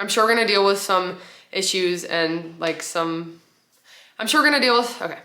I'm sure we're gonna deal with some issues and like I'm sure we're gonna deal with, okay.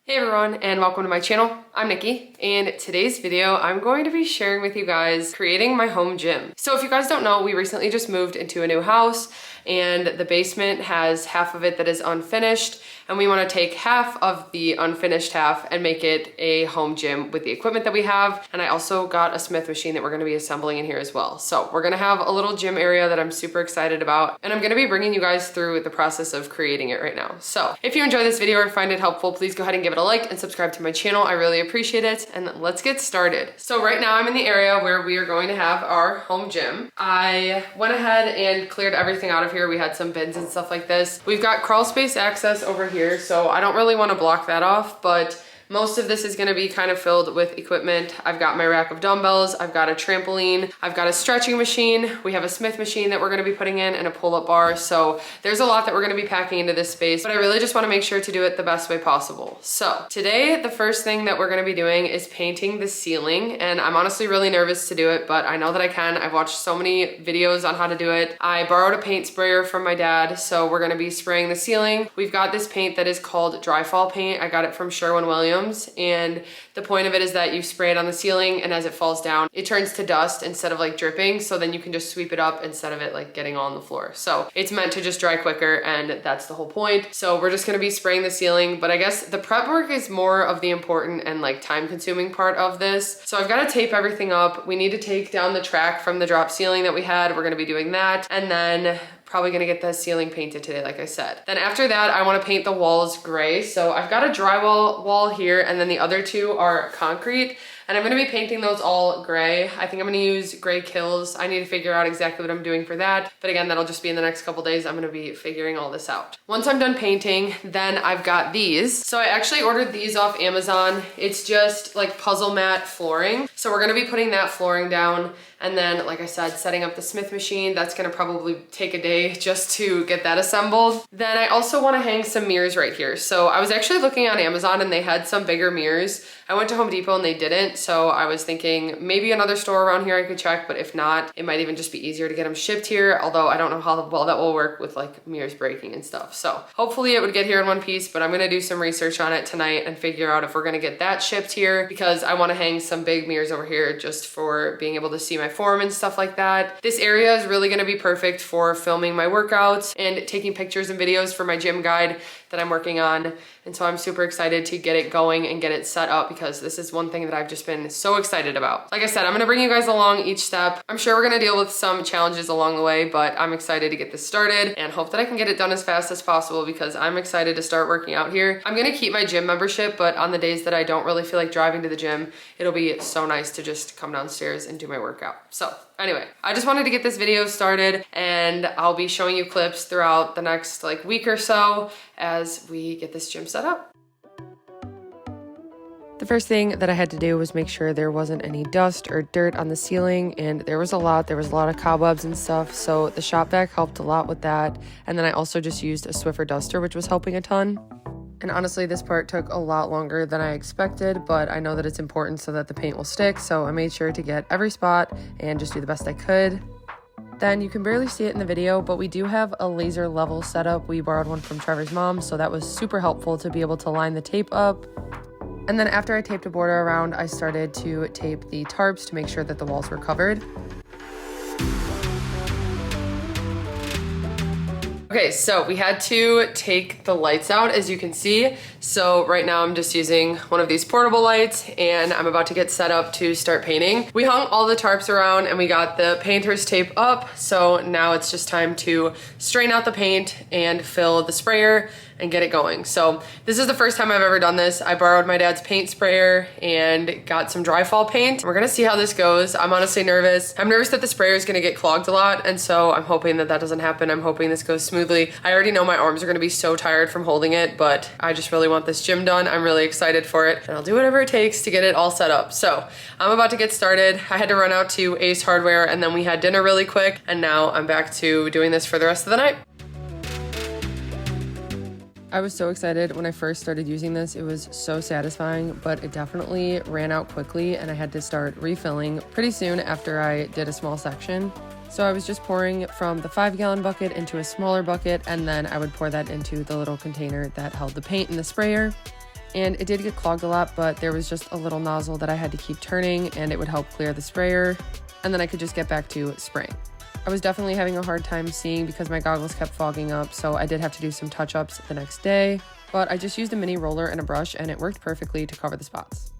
Hey everyone, and welcome to my channel. I'm Nikki. In today's video, I'm going to be sharing with you guys creating my home gym. So if you guys don't know, we recently just moved into a new house and the basement has half of it that is unfinished, and we want to take half of the unfinished half and make it a home gym with the equipment that we have. And I also got a Smith machine that we're going to be assembling in here as well. So we're going to have a little gym area that I'm super excited about, and I'm going to be bringing you guys through the process of creating it right now. So if you enjoy this video or find it helpful, please go ahead and give it a like and subscribe to my channel. I really appreciate it, and let's get started. So right now I'm in the area where we are going to have our home gym. I went ahead and cleared everything out of here. We had some bins and stuff like this. We've got crawl space access over here, so I don't really want to block that off, but most of this is going to be kind of filled with equipment. I've got my rack of dumbbells, I've got a trampoline, I've got a stretching machine, we have a Smith machine that we're going to be putting in, and a pull-up bar. So there's a lot that we're going to be packing into this space, but I really just want to make sure to do it the best way possible. So today, the first thing that we're going to be doing is painting the ceiling, and I'm honestly really nervous to do it, but I know that I can. I've watched so many videos on how to do it. I borrowed a paint sprayer from my dad, so we're going to be spraying the ceiling. We've got this paint that is called dry fall paint. I got it from Sherwin-Williams. And the point of it is that you spray it on the ceiling, and as it falls down, it turns to dust instead of like dripping. So then you can just sweep it up instead of it like getting all on the floor. So it's meant to just dry quicker, and that's the whole point. So we're just gonna be spraying the ceiling, but I guess the prep work is more of the important and like time consuming part of this. So I've got to tape everything up. We need to take down the track from the drop ceiling that we had. We're gonna be doing that, and then probably gonna get the ceiling painted today, like I said. Then after that, I wanna paint the walls gray. So I've got a drywall wall here, and then the other two are concrete, and I'm gonna be painting those all gray. I think I'm gonna use gray kills. I need to figure out exactly what I'm doing for that. But again, that'll just be in the next couple days. I'm gonna be figuring all this out. Once I'm done painting, then I've got these. So I actually ordered these off Amazon. It's just like puzzle mat flooring. So we're gonna be putting that flooring down. And then, like I said, setting up the Smith machine. That's gonna probably take a day just to get that assembled. Then I also wanna hang some mirrors right here. So I was actually looking on Amazon and they had some bigger mirrors. I went to Home Depot and they didn't. So I was thinking maybe another store around here I could check, but if not, it might even just be easier to get them shipped here. Although I don't know how well that will work with like mirrors breaking and stuff. So hopefully it would get here in one piece, but I'm gonna do some research on it tonight and figure out if we're gonna get that shipped here, because I wanna hang some big mirrors over here just for being able to see my form and stuff like that. This area is really gonna be perfect for filming my workouts and taking pictures and videos for my gym guide that I'm working on. And so I'm super excited to get it going and get it set up, because this is one thing that I've just been so excited about. Like I said, I'm gonna bring you guys along each step. I'm sure we're gonna deal with some challenges along the way, but I'm excited to get this started and hope that I can get it done as fast as possible, because I'm excited to start working out here. I'm gonna keep my gym membership, but on the days that I don't really feel like driving to the gym, it'll be so nice to just come downstairs and do my workout. So anyway, I just wanted to get this video started, and I'll be showing you clips throughout the next like week or so as we get this gym set up. The first thing that I had to do was make sure there wasn't any dust or dirt on the ceiling, and there was a lot of cobwebs and stuff, so the shop vac helped a lot with that. And then I also just used a Swiffer duster, which was helping a ton. And honestly, this part took a lot longer than I expected, but I know that it's important so that the paint will stick, so I made sure to get every spot and just do the best I could. Then you can barely see it in the video, but we do have a laser level setup. We borrowed one from Trevor's mom, so that was super helpful to be able to line the tape up. And then after I taped a border around, I started to tape the tarps to make sure that the walls were covered. Okay, so we had to take the lights out, as you can see. So right now I'm just using one of these portable lights, and I'm about to get set up to start painting. We hung all the tarps around and we got the painter's tape up. So now it's just time to strain out the paint and fill the sprayer and get it going. So this is the first time I've ever done this. I borrowed my dad's paint sprayer and got some dry fall paint. We're gonna see how this goes. I'm honestly nervous. I'm nervous that the sprayer is gonna get clogged a lot, and so I'm hoping that that doesn't happen. I'm hoping this goes smoothly. I already know my arms are gonna be so tired from holding it, but I just really want this gym done. I'm really excited for it, and I'll do whatever it takes to get it all set up. So I'm about to get started. I had to run out to Ace Hardware, and then we had dinner really quick, and now I'm back to doing this for the rest of the night. I was so excited when I first started using this. It was so satisfying, but it definitely ran out quickly and I had to start refilling pretty soon after I did a small section. So I was just pouring from the 5-gallon bucket into a smaller bucket, and then I would pour that into the little container that held the paint and the sprayer. And it did get clogged a lot, but there was just a little nozzle that I had to keep turning and it would help clear the sprayer, and then I could just get back to spraying. I was definitely having a hard time seeing because my goggles kept fogging up, so I did have to do some touch-ups the next day, but I just used a mini roller and a brush and it worked perfectly to cover the spots.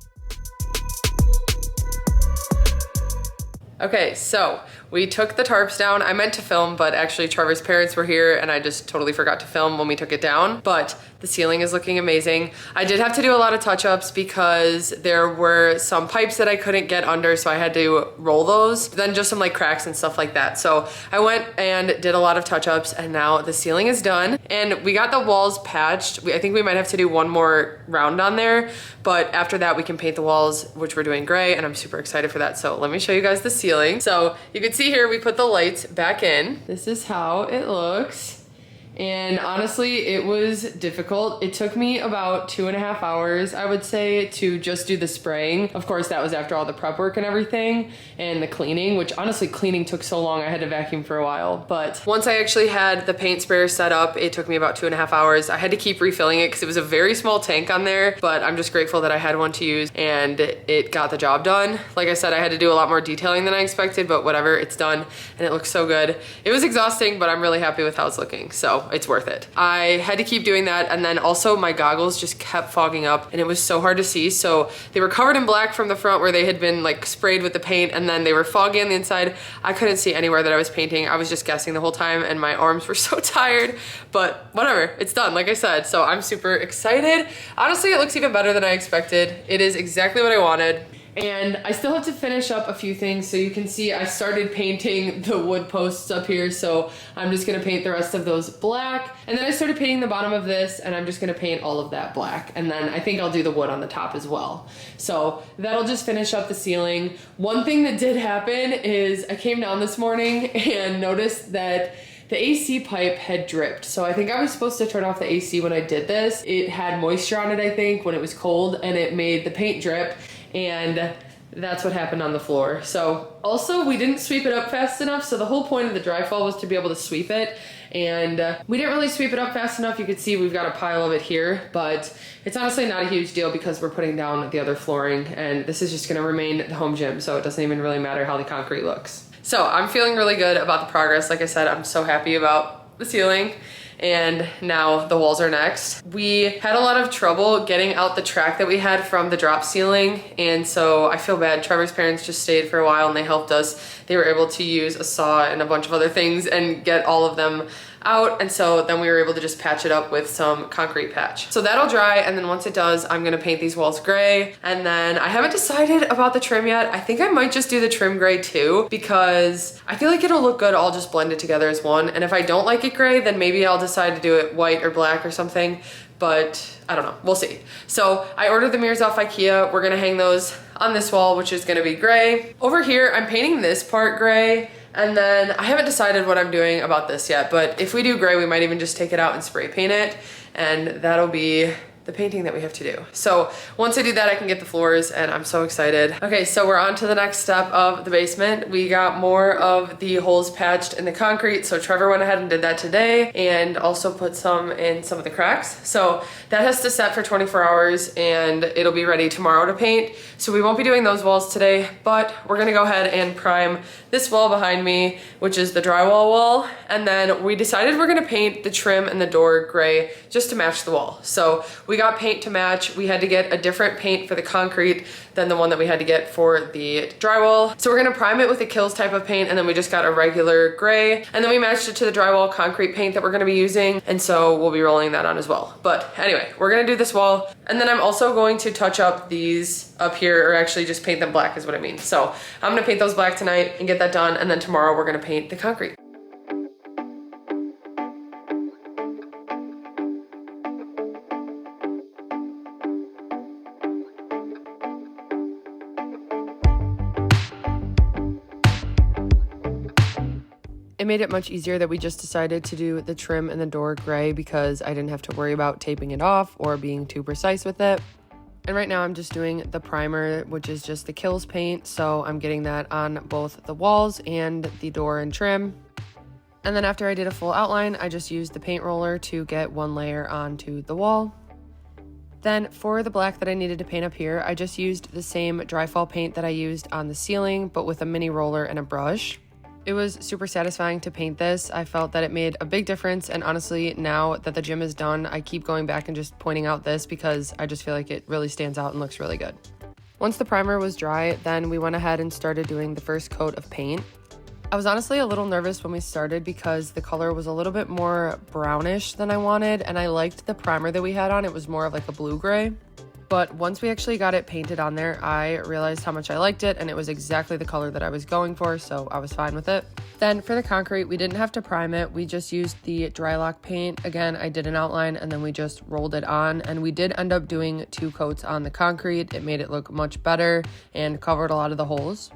Okay, so we took the tarps down. I meant to film, but actually Trevor's parents were here and I just totally forgot to film when we took it down, but the ceiling is looking amazing. I did have to do a lot of touch-ups because there were some pipes that I couldn't get under, so I had to roll those, then just some like cracks and stuff like that. So I went and did a lot of touch-ups and now the ceiling is done and we got the walls patched. I think we might have to do one more round on there, but after that we can paint the walls, which we're doing gray, and I'm super excited for that. So let me show you guys the ceiling. So you can see here we put the lights back in. This is how it looks. And honestly, it was difficult. It took me about 2.5 hours, I would say, to just do the spraying. Of course, that was after all the prep work and everything, and the cleaning, which honestly, cleaning took so long, I had to vacuum for a while. But once I actually had the paint sprayer set up, it took me about 2.5 hours. I had to keep refilling it because it was a very small tank on there, but I'm just grateful that I had one to use and it got the job done. Like I said, I had to do a lot more detailing than I expected, but whatever, it's done and it looks so good. It was exhausting, but I'm really happy with how it's looking, so it's worth it. I had to keep doing that, and then also my goggles just kept fogging up and it was so hard to see. So they were covered in black from the front where they had been like sprayed with the paint, and then they were foggy on the inside. I couldn't see anywhere that I was painting. I was just guessing the whole time and my arms were so tired, but whatever, it's done, like I said. So I'm super excited. Honestly, it looks even better than I expected. It is exactly what I wanted. And I still have to finish up a few things. So you can see I started painting the wood posts up here, so I'm just gonna paint the rest of those black. And then I started painting the bottom of this, and I'm just gonna paint all of that black. And then I think I'll do the wood on the top as well. So that'll just finish up the ceiling. One thing that did happen is I came down this morning and noticed that the AC pipe had dripped. So I think I was supposed to turn off the AC when I did this. It had moisture on it, I think, when it was cold, and it made the paint drip. And that's what happened on the floor. So also we didn't sweep it up fast enough. So the whole point of the dry fall was to be able to sweep it. And we didn't really sweep it up fast enough. You could see we've got a pile of it here, but it's honestly not a huge deal because we're putting down the other flooring and this is just gonna remain the home gym. So it doesn't even really matter how the concrete looks. So I'm feeling really good about the progress. Like I said, I'm so happy about the ceiling. And now the walls are next. We had a lot of trouble getting out the track that we had from the drop ceiling, and so I feel bad. Trevor's parents just stayed for a while and they helped us. They were able to use a saw and a bunch of other things and get all of them out, and so then we were able to just patch it up with some concrete patch. So that'll dry, and then once it does, I'm gonna paint these walls gray. And then I haven't decided about the trim yet. I think I might just do the trim gray too, because I feel like it'll look good all just blended together as one. And if I don't like it gray, then maybe I'll decide to do it white or black or something, but I don't know, we'll see. So I ordered the mirrors off IKEA. We're gonna hang those on this wall, which is gonna be gray. Over here, I'm painting this part gray, and then I haven't decided what I'm doing about this yet, but if we do gray, we might even just take it out and spray paint it, and that'll be the painting that we have to do. So once I do that, I can get the floors, and I'm so excited. Okay, so we're on to the next step of the basement. We got more of the holes patched in the concrete, so Trevor went ahead and did that today, and also put some in some of the cracks. So that has to set for 24 hours, and it'll be ready tomorrow to paint. So we won't be doing those walls today, but we're gonna go ahead and prime this wall behind me, which is the drywall wall, and then we decided we're gonna paint the trim and the door gray just to match the wall. So we got paint to match. We had to get a different paint for the concrete than the one that we had to get for the drywall. So we're gonna prime it with a Kills type of paint, and then we just got a regular gray, and then we matched it to the drywall concrete paint that we're gonna be using, and so we'll be rolling that on as well. But anyway, we're gonna do this wall, and then I'm also going to touch up these up here, or actually just paint them black is what I mean. So I'm gonna paint those black tonight and get that done, and then tomorrow we're gonna paint the concrete. It made it much easier that we just decided to do the trim and the door gray because I didn't have to worry about taping it off or being too precise with it. And right now I'm just doing the primer, which is just the Kills paint. So I'm getting that on both the walls and the door and trim. And then after I did a full outline, I just used the paint roller to get one layer onto the wall. Then for the black that I needed to paint up here, I just used the same dry fall paint that I used on the ceiling, but with a mini roller and a brush. It was super satisfying to paint this. I felt that it made a big difference, and honestly, now that the gym is done, I keep going back and just pointing out this because I just feel like it really stands out and looks really good. Once the primer was dry, then we went ahead and started doing the first coat of paint. I was honestly a little nervous when we started because the color was a little bit more brownish than I wanted, and I liked the primer that we had on. It was more of like a blue-gray. But once we actually got it painted on there, I realized how much I liked it, and it was exactly the color that I was going for, so I was fine with it. Then for the concrete, we didn't have to prime it. We just used the dry lock paint. Again, I did an outline and then we just rolled it on, and we did end up doing 2 coats on the concrete. It made it look much better and covered a lot of the holes.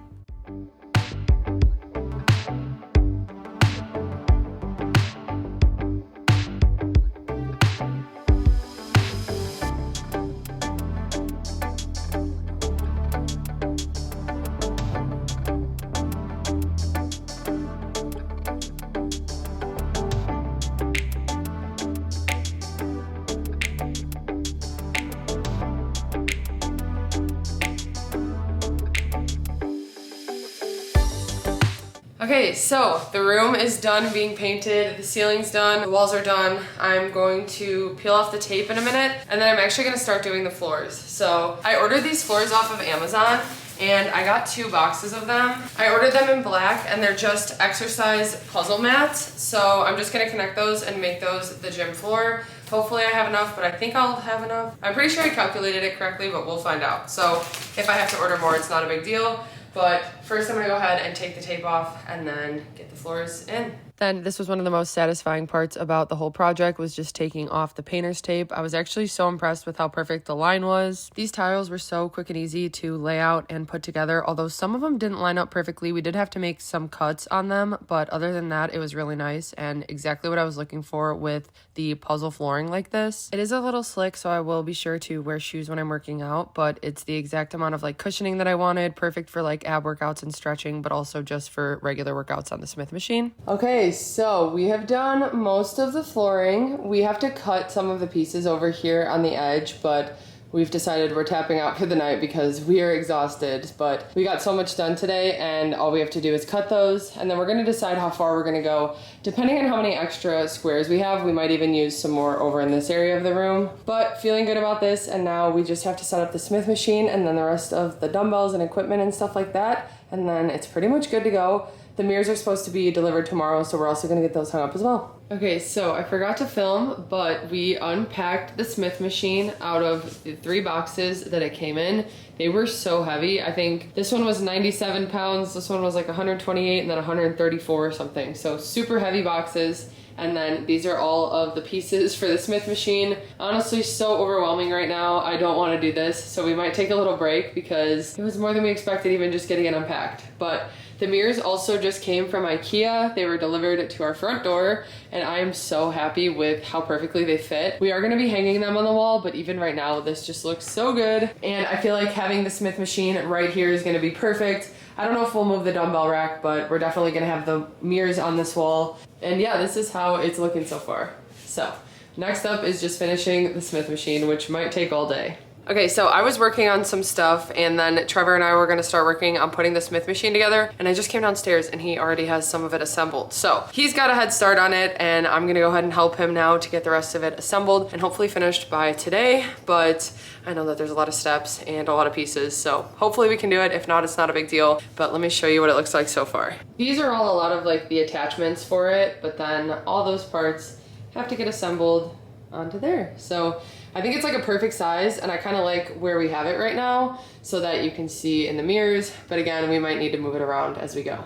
Okay, so the room is done being painted, the ceiling's done, the walls are done. I'm going to peel off the tape in a minute, and then I'm actually gonna start doing the floors. So I ordered these floors off of Amazon, and I got 2 boxes of them. I ordered them in black, and they're just exercise puzzle mats. So I'm just gonna connect those and make those the gym floor. Hopefully I have enough, but I think I'll have enough. I'm pretty sure I calculated it correctly, but we'll find out. So if I have to order more, it's not a big deal. But first I'm gonna go ahead and take the tape off and then get the floors in. Then this was one of the most satisfying parts about the whole project, was just taking off the painter's tape. I was actually so impressed with how perfect the line was. These tiles were so quick and easy to lay out and put together, although some of them didn't line up perfectly. We did have to make some cuts on them, but other than that, it was really nice and exactly what I was looking for with the puzzle flooring like this. It is a little slick, so I will be sure to wear shoes when I'm working out, but it's the exact amount of like cushioning that I wanted, perfect for like ab workouts and stretching, but also just for regular workouts on the Smith machine. Okay, so we have done most of the flooring. We have to cut some of the pieces over here on the edge, but we've decided we're tapping out for the night because we are exhausted. But we got so much done today, and all we have to do is cut those, and then we're gonna decide how far we're gonna go. Depending on how many extra squares we have, we might even use some more over in this area of the room. But feeling good about this, and now we just have to set up the Smith machine and then the rest of the dumbbells and equipment and stuff like that, and then it's pretty much good to go. The mirrors are supposed to be delivered tomorrow, so we're also gonna get those hung up as well. Okay, so I forgot to film, but we unpacked the Smith machine out of the 3 boxes that it came in. They were so heavy. I think this one was 97 pounds, this one was like 128, and then 134 or something. So super heavy boxes. And then these are all of the pieces for the Smith machine. Honestly, so overwhelming right now. I don't want to do this, so we might take a little break because it was more than we expected, even just getting it unpacked. But the mirrors also just came from IKEA. They were delivered to our front door, and I am so happy with how perfectly they fit. We are gonna be hanging them on the wall, but even right now, this just looks so good. And I feel like having the Smith machine right here is gonna be perfect. I don't know if we'll move the dumbbell rack, but we're definitely gonna have the mirrors on this wall. And yeah, this is how it's looking so far. So next up is just finishing the Smith machine, which might take all day. Okay, so I was working on some stuff, and then Trevor and I were gonna start working on putting the Smith machine together, and I just came downstairs and he already has some of it assembled. So he's got a head start on it, and I'm gonna go ahead and help him now to get the rest of it assembled and hopefully finished by today. But I know that there's a lot of steps and a lot of pieces, so hopefully we can do it. If not, it's not a big deal, but let me show you what it looks like so far. These are all a lot of like the attachments for it, but then all those parts have to get assembled onto there. So I think it's like a perfect size, and I kind of like where we have it right now so that you can see in the mirrors, but again, we might need to move it around as we go.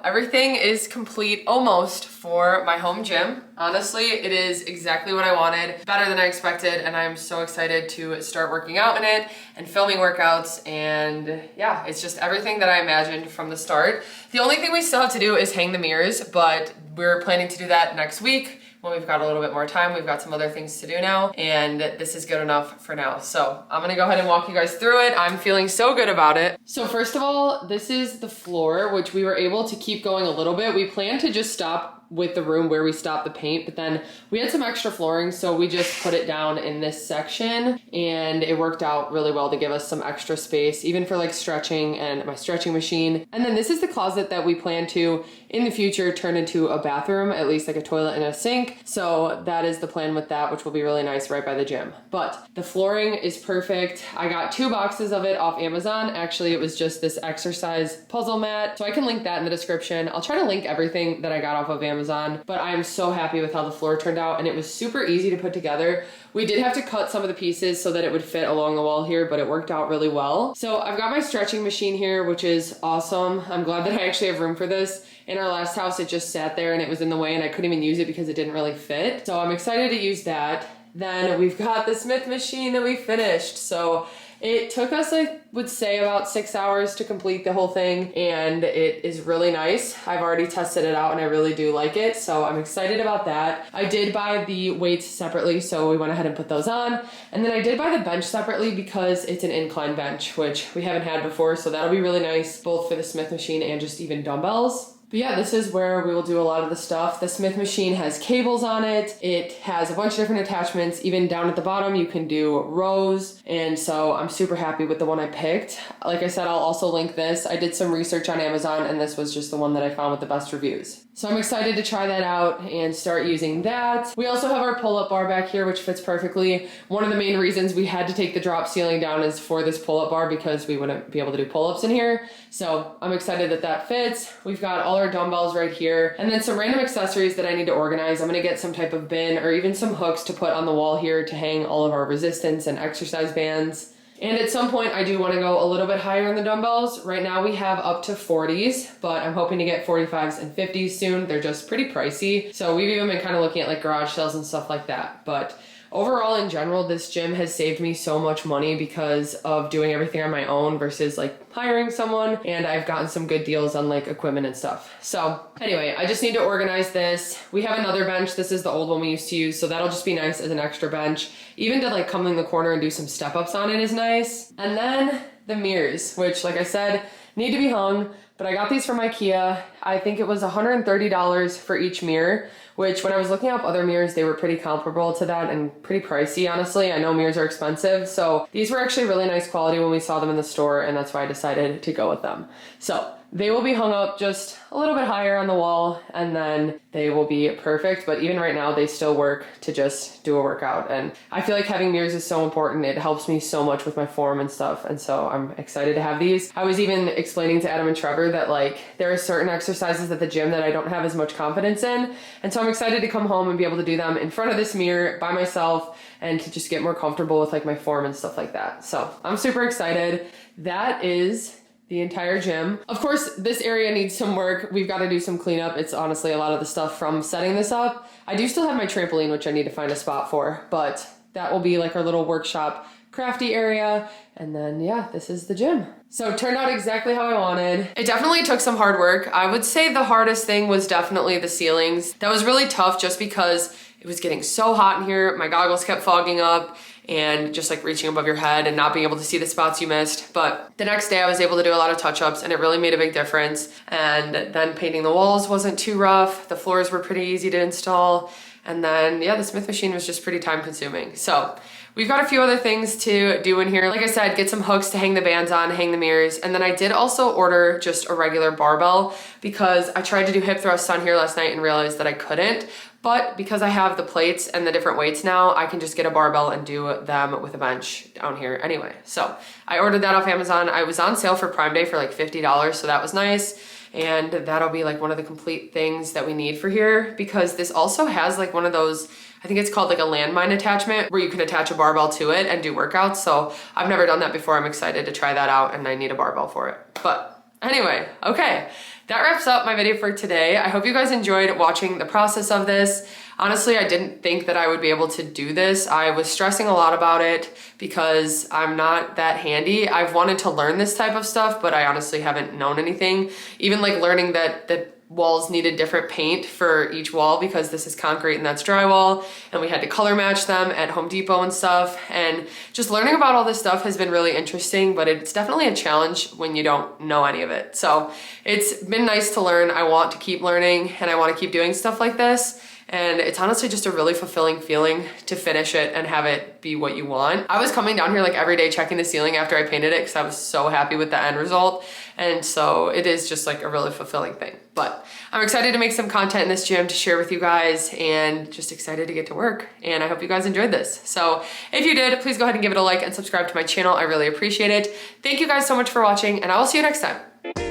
everything is complete almost for my home gym. Honestly, it is exactly what I wanted, better than I expected, and I'm so excited to start working out in it and filming workouts, and yeah, it's just everything that I imagined from the start. The only thing we still have to do is hang the mirrors, but we're planning to do that next week when we've got a little bit more time. We've got some other things to do now, and this is good enough for now. So I'm gonna go ahead and walk you guys through it. I'm feeling so good about it. So first of all, this is the floor, which we were able to keep going a little bit. We planned to just stop with the room where we stopped the paint, but then we had some extra flooring, so we just put it down in this section, and it worked out really well to give us some extra space, even for like stretching and my stretching machine. And then this is the closet that we plan to, in the future, turn into a bathroom, at least like a toilet and a sink. So that is the plan with that, which will be really nice right by the gym. But the flooring is perfect. I got 2 boxes of it off Amazon. Actually, it was just this exercise puzzle mat, so I can link that in the description. I'll try to link everything that I got off of Amazon, but I'm so happy with how the floor turned out, and it was super easy to put together. We did have to cut some of the pieces so that it would fit along the wall here, but it worked out really well. So I've got my stretching machine here, which is awesome. I'm glad that I actually have room for this. In our last house, it just sat there and it was in the way, and I couldn't even use it because it didn't really fit. So I'm excited to use that. Then we've got the Smith machine that we finished. So it took us, I would say, about 6 hours to complete the whole thing, and it is really nice. I've already tested it out and I really do like it, so I'm excited about that. I did buy the weights separately, so we went ahead and put those on. And then I did buy the bench separately because it's an incline bench, which we haven't had before, so that'll be really nice, both for the Smith machine and just even dumbbells. But yeah, this is where we will do a lot of the stuff. The Smith machine has cables on it. It has a bunch of different attachments. Even down at the bottom, you can do rows. And so I'm super happy with the one I picked. Like I said, I'll also link this. I did some research on Amazon, and this was just the one that I found with the best reviews. So I'm excited to try that out and start using that. We also have our pull-up bar back here, which fits perfectly. One of the main reasons we had to take the drop ceiling down is for this pull-up bar, because we wouldn't be able to do pull-ups in here. So I'm excited that that fits. We've got all our dumbbells right here, and then some random accessories that I need to organize. I'm gonna get some type of bin or even some hooks to put on the wall here to hang all of our resistance and exercise bands. And at some point, I do want to go a little bit higher in the dumbbells. Right now we have up to 40s, but I'm hoping to get 45s and 50s soon. They're just pretty pricey. So we've even been kind of looking at like garage sales and stuff like that. But overall, in general, this gym has saved me so much money because of doing everything on my own versus like hiring someone, and I've gotten some good deals on like equipment and stuff. So anyway, I just need to organize this. We have another bench. This is the old one we used to use, so that'll just be nice as an extra bench. Even to like come in the corner and do some step-ups on it is nice. And then the mirrors, which like I said, need to be hung, but I got these from IKEA. I think it was $130 for each mirror, which when I was looking up other mirrors, they were pretty comparable to that and pretty pricey, honestly. I know mirrors are expensive, so these were actually really nice quality when we saw them in the store, and that's why I decided to go with them. So they will be hung up just a little bit higher on the wall, and then they will be perfect. But even right now, they still work to just do a workout. And I feel like having mirrors is so important. It helps me so much with my form and stuff. And so I'm excited to have these. I was even explaining to Adam and Trevor that like there are certain exercises at the gym that I don't have as much confidence in. And so I'm excited to come home and be able to do them in front of this mirror by myself and to just get more comfortable with like my form and stuff like that. So I'm super excited. That is the entire gym. Of course, this area needs some work. We've got to do some cleanup. It's honestly a lot of the stuff from setting this up. I do still have my trampoline, which I need to find a spot for, but that will be like our little workshop crafty area. And then yeah, this is the gym. So it turned out exactly how I wanted. It definitely took some hard work. I would say the hardest thing was definitely the ceilings. That was really tough just because it was getting so hot in here. My goggles kept fogging up and just like reaching above your head and not being able to see the spots you missed. But the next day I was able to do a lot of touch-ups, and it really made a big difference. And then painting the walls wasn't too rough. The floors were pretty easy to install. And then yeah, the Smith machine was just pretty time consuming. So we've got a few other things to do in here. Like I said, get some hooks to hang the bands on, hang the mirrors. And then I did also order just a regular barbell because I tried to do hip thrusts on here last night and realized that I couldn't. But because I have the plates and the different weights now, I can just get a barbell and do them with a bench down here anyway. So I ordered that off Amazon. I was on sale for Prime Day for like $50, so that was nice. And that'll be like one of the complete things that we need for here, because this also has like one of those, I think it's called like a landmine attachment, where you can attach a barbell to it and do workouts. So I've never done that before. I'm excited to try that out, and I need a barbell for it. But anyway, okay. that wraps up my video for today. I hope you guys enjoyed watching the process of this. Honestly, I didn't think that I would be able to do this. I was stressing a lot about it because I'm not that handy. I've wanted to learn this type of stuff, but I honestly haven't known anything. Even like learning that the walls needed different paint for each wall because this is concrete and that's drywall, and we had to color match them at Home Depot and stuff. And just learning about all this stuff has been really interesting, but it's definitely a challenge when you don't know any of it. So it's been nice to learn. I want to keep learning and I want to keep doing stuff like this. And it's honestly just a really fulfilling feeling to finish it and have it be what you want. I was coming down here like every day checking the ceiling after I painted it because I was so happy with the end result. And so it is just like a really fulfilling thing. But I'm excited to make some content in this gym to share with you guys and just excited to get to work. And I hope you guys enjoyed this. So if you did, please go ahead and give it a like and subscribe to my channel. I really appreciate it. Thank you guys so much for watching, and I will see you next time.